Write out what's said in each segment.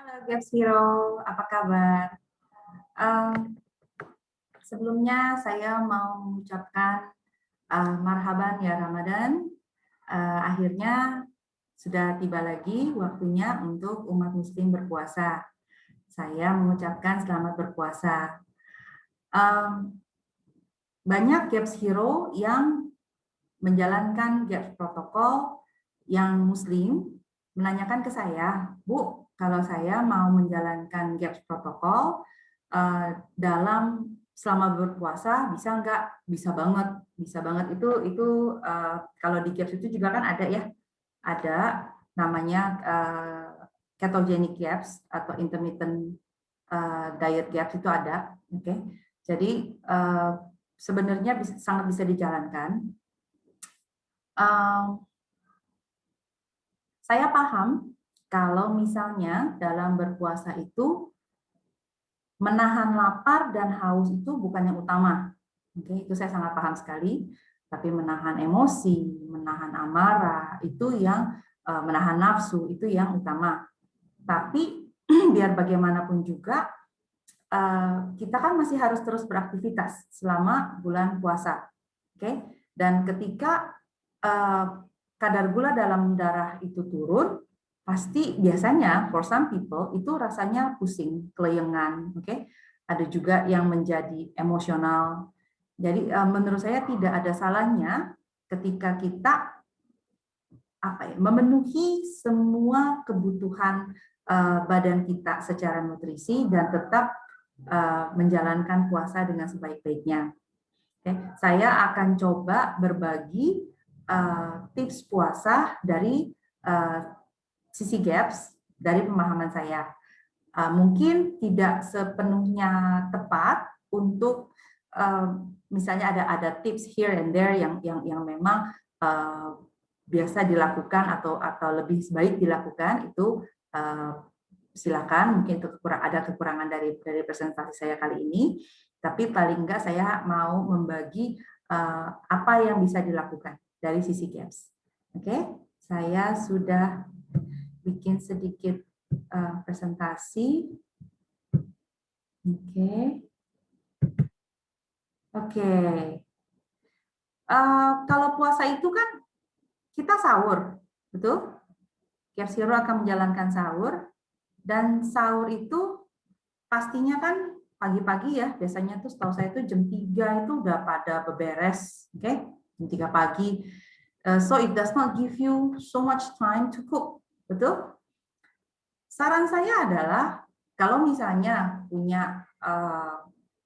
Halo Gaps Hero, apa kabar? Em, Sebelumnya saya mau mengucapkan marhaban ya Ramadan. Akhirnya sudah tiba lagi waktunya untuk umat Muslim berpuasa. Saya mengucapkan selamat berpuasa. Em, Banyak Gaps Hero yang menjalankan Gaps protokol yang Muslim menanyakan ke saya, Bu, kalau saya mau menjalankan GAPS protokol dalam selama berpuasa bisa nggak? Bisa banget, bisa banget. Itu kalau di GAPS itu juga kan ada ya, ada namanya ketogenic GAPS atau intermittent diet GAPS itu ada. Oke, jadi sebenarnya sangat bisa dijalankan. Saya paham kalau misalnya dalam berpuasa itu menahan lapar dan haus itu bukan yang utama. Oke, itu saya sangat paham sekali. Tapi menahan emosi, menahan amarah, itu yang menahan nafsu, itu yang utama. Tapi biar bagaimanapun juga, kita kan masih harus terus beraktivitas selama bulan puasa. Oke, dan ketika kadar gula dalam darah itu turun, pasti biasanya for some people itu rasanya pusing, kelayangan, oke? Ada juga yang menjadi emosional. Jadi menurut saya tidak ada salahnya ketika kita memenuhi semua kebutuhan badan kita secara nutrisi dan tetap menjalankan puasa dengan sebaik-baiknya. Oke, saya akan coba berbagi tips puasa dari sisi GAPS dari pemahaman saya. Mungkin tidak sepenuhnya tepat untuk misalnya ada tips here and there yang memang biasa dilakukan atau lebih baik dilakukan itu silakan, mungkin itu ada kekurangan dari presentasi saya kali ini, tapi paling enggak saya mau membagi apa yang bisa dilakukan dari sisi GAPS. Oke, saya sudah bikin sedikit presentasi. Oke. Kalau puasa itu kan kita sahur, betul? GAPS Hero akan menjalankan sahur, dan sahur itu pastinya kan pagi-pagi ya, biasanya tuh setahu saya itu jam 3 itu udah pada beberes, oke? Jam 3 pagi. So it does not give you so much time to cook, betul? Saran saya adalah kalau misalnya punya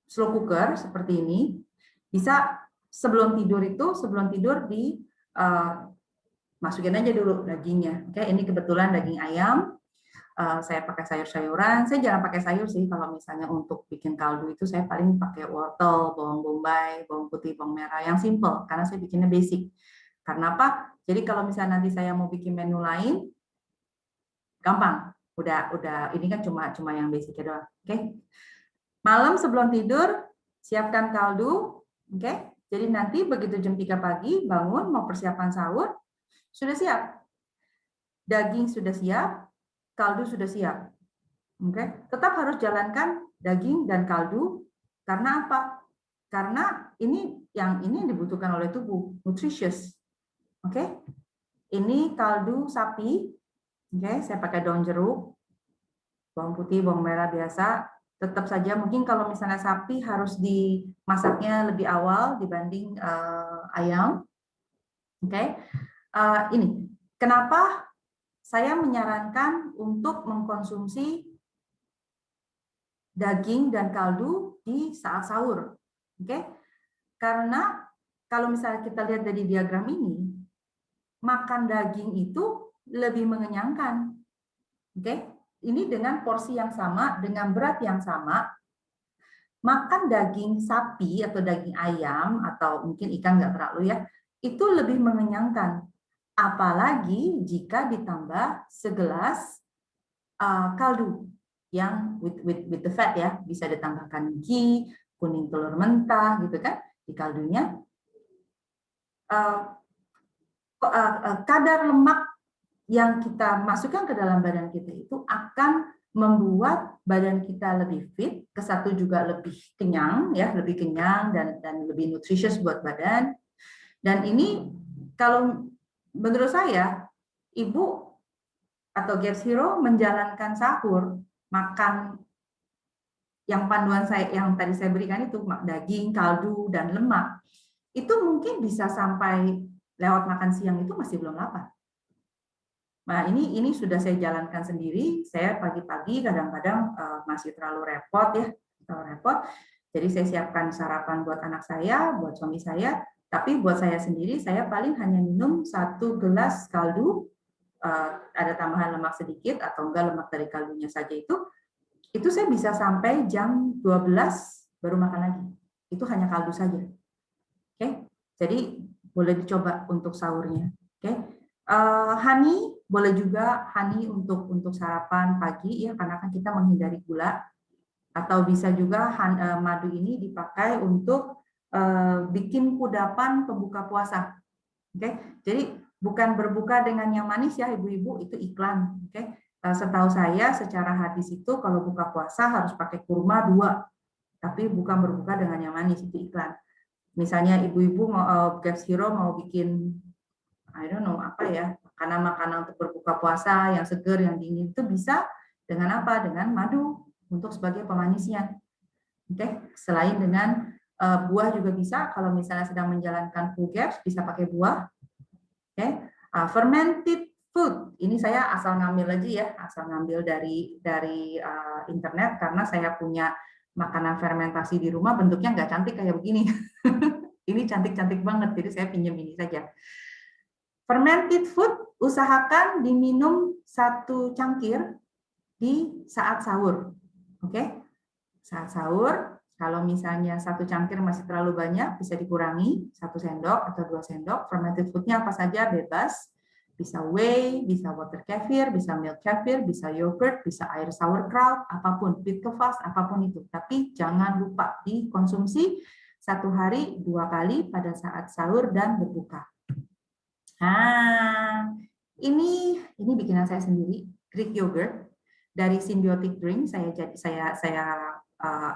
slow cooker seperti ini, bisa sebelum tidur di masukin aja dulu dagingnya. Oke, ini kebetulan daging ayam. Saya pakai sayur-sayuran. Saya jarang pakai sayur sih kalau misalnya untuk bikin kaldu itu saya paling pakai wortel, bawang bombay, bawang putih, bawang merah yang simple karena saya bikinnya basic. Karena apa? Jadi kalau misalnya nanti saya mau bikin menu lain, gampang. Udah ini kan cuma yang basic doang. Oke. Malam sebelum tidur siapkan kaldu, oke? Jadi nanti begitu jam 3 pagi bangun mau persiapan sahur, sudah siap. Daging sudah siap, kaldu sudah siap. Oke? Tetap harus jalankan daging dan kaldu karena apa? Karena ini yang dibutuhkan oleh tubuh, nutritious. Oke? Ini kaldu sapi. Oke, saya pakai daun jeruk, bawang putih, bawang merah biasa. Tetap saja mungkin kalau misalnya sapi harus dimasaknya lebih awal dibanding ayam. Oke, ini kenapa saya menyarankan untuk mengkonsumsi daging dan kaldu di saat sahur. Oke, karena kalau misalnya kita lihat dari diagram ini, makan daging itu lebih mengenyangkan. Oke, ini dengan porsi yang sama, dengan berat yang sama, makan daging sapi atau daging ayam atau mungkin ikan nggak terlalu ya, itu lebih mengenyangkan. Apalagi jika ditambah segelas kaldu yang with the fat ya, bisa ditambahkan ghee, kuning telur mentah gitu kan di kaldunya. Kadar lemak yang kita masukkan ke dalam badan kita itu akan membuat badan kita lebih fit, kesatu juga lebih kenyang ya, lebih kenyang dan lebih nutritious buat badan. Dan ini kalau menurut saya, ibu atau Gaps Hero menjalankan sahur, makan yang panduan saya yang tadi saya berikan itu daging, kaldu dan lemak, itu mungkin bisa sampai lewat makan siang itu masih belum lapar. Nah, ini sudah saya jalankan sendiri. Saya pagi-pagi kadang-kadang masih terlalu repot ya, terlalu repot. Jadi saya siapkan sarapan buat anak saya, buat suami saya. Tapi buat saya sendiri, saya paling hanya minum 1 gelas kaldu, ada tambahan lemak sedikit atau enggak lemak dari kaldunya saja itu saya bisa sampai jam 12 baru makan lagi. Itu hanya kaldu saja. Oke, jadi boleh dicoba untuk sahurnya. Oke, honey boleh juga, honey untuk sarapan pagi ya, karena kan kita menghindari gula. Atau bisa juga madu ini dipakai untuk bikin kudapan pembuka puasa. Oke, jadi bukan berbuka dengan yang manis ya ibu-ibu, itu iklan. Oke, setahu saya secara hadis itu kalau buka puasa harus pakai kurma 2, tapi bukan berbuka dengan yang manis, itu iklan. Misalnya ibu-ibu mau Gaps Hero mau bikin I don't know apa ya, makanan untuk berbuka puasa yang seger, yang dingin, itu bisa dengan apa? Dengan madu untuk sebagai pemanisnya. Oke, selain dengan buah juga bisa, kalau misalnya sedang menjalankan full Gaps bisa pakai buah. Oke, fermented food. Ini saya asal ngambil aja ya, asal ngambil dari internet karena saya punya makanan fermentasi di rumah, bentuknya nggak cantik kayak begini. Ini cantik-cantik banget, jadi saya pinjam ini saja. Fermented food usahakan diminum 1 cangkir di saat sahur. Oke, saat sahur. Kalau misalnya 1 cangkir masih terlalu banyak, bisa dikurangi 1 sendok atau 2 sendok. Fermented food-nya apa saja bebas. Bisa whey, bisa water kefir, bisa milk kefir, bisa yogurt, bisa air sauerkraut, apapun, wheat kefas, apapun itu. Tapi jangan lupa dikonsumsi 1 hari 2 kali pada saat sahur dan berbuka. Nah, ini bikinan saya sendiri, Greek yogurt dari Symbiotic Drink. Saya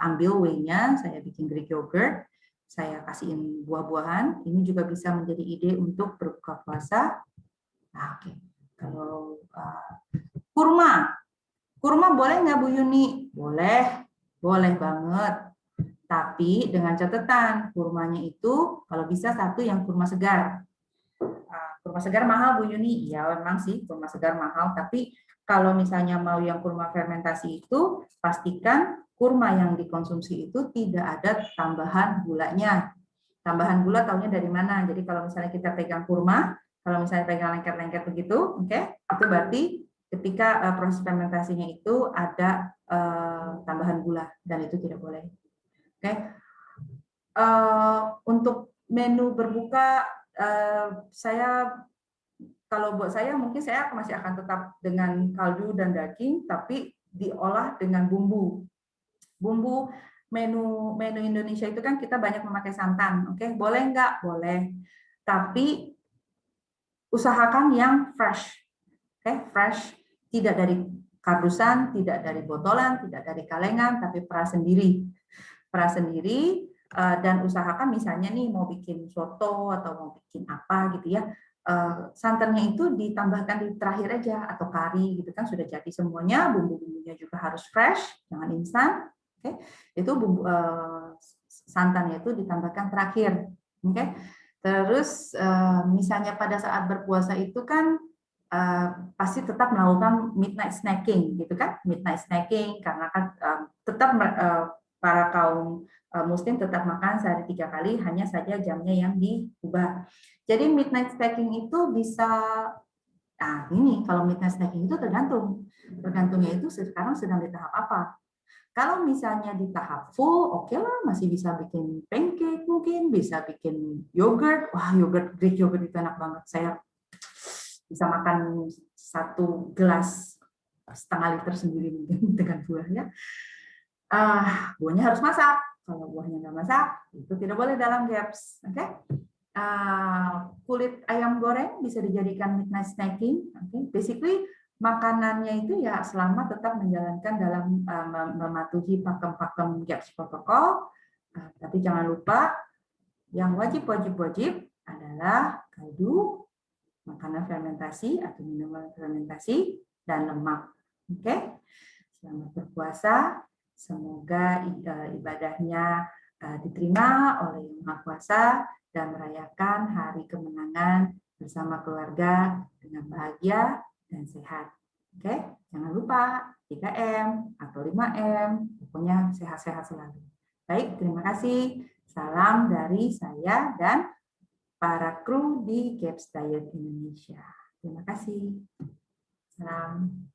ambil whey-nya, saya bikin Greek yogurt, saya kasihin buah-buahan. Ini juga bisa menjadi ide untuk berbuka puasa. Nah, oke. Kalau kurma boleh nggak Bu Yuni? Boleh banget. Tapi dengan catatan kurmanya itu kalau bisa 1 yang kurma segar. Kurma segar mahal Bu Yuni, ya memang sih kurma segar mahal, tapi kalau misalnya mau yang kurma fermentasi itu, pastikan kurma yang dikonsumsi itu tidak ada tambahan gulanya. Tambahan gula taunya dari mana? Jadi kalau misalnya kita pegang kurma, kalau misalnya pegang lengket-lengket begitu, oke, itu berarti ketika proses fermentasinya itu ada tambahan gula dan itu tidak boleh. Oke. Untuk menu berbuka kalau buat saya mungkin saya masih akan tetap dengan kaldu dan daging, tapi diolah dengan bumbu. Bumbu menu Indonesia itu kan kita banyak memakai santan, oke? Boleh nggak? Boleh. Tapi usahakan yang fresh, oke? Fresh, tidak dari kardusan, tidak dari botolan, tidak dari kalengan, tapi peras sendiri. Peras sendiri. Dan usahakan misalnya nih mau bikin soto atau mau bikin apa gitu ya, santannya itu ditambahkan di terakhir aja atau kari gitu kan sudah jadi semuanya, bumbu-bumbunya juga harus fresh, jangan instan. Oke, itu bumbu santannya itu ditambahkan terakhir. Oke, terus misalnya pada saat berpuasa itu kan pasti tetap melakukan midnight snacking gitu kan, midnight snacking karena kan tetap para kaum Muslim tetap makan sehari 3 kali, hanya saja jamnya yang diubah. Jadi midnight snacking itu bisa, ini kalau midnight snacking itu tergantungnya itu sekarang sedang di tahap apa. Kalau misalnya di tahap full, oke lah, masih bisa bikin pancake mungkin, bisa bikin yogurt. Wah, yogurt, Greek yogurt itu enak banget. Saya bisa makan 1 gelas setengah liter sendiri mungkin dengan buahnya. Buahnya harus masak. Kalau buahnya nggak masak, itu tidak boleh dalam gaps. Oke? Kulit ayam goreng bisa dijadikan midnight snacking. Okay? Basically, makanannya itu ya selama tetap menjalankan dalam mematuhi pakem-pakem GAPS protokol, tapi jangan lupa yang wajib adalah kaldu, makanan fermentasi atau minuman fermentasi, dan lemak. Oke, selamat berpuasa. Semoga ibadahnya diterima oleh Yang Maha Kuasa dan merayakan hari kemenangan bersama keluarga dengan bahagia dan sehat. Oke, jangan lupa 3M atau 5M, pokoknya sehat-sehat selalu. Baik, terima kasih. Salam dari saya dan para kru di GAPS Diet Indonesia. Terima kasih. Salam.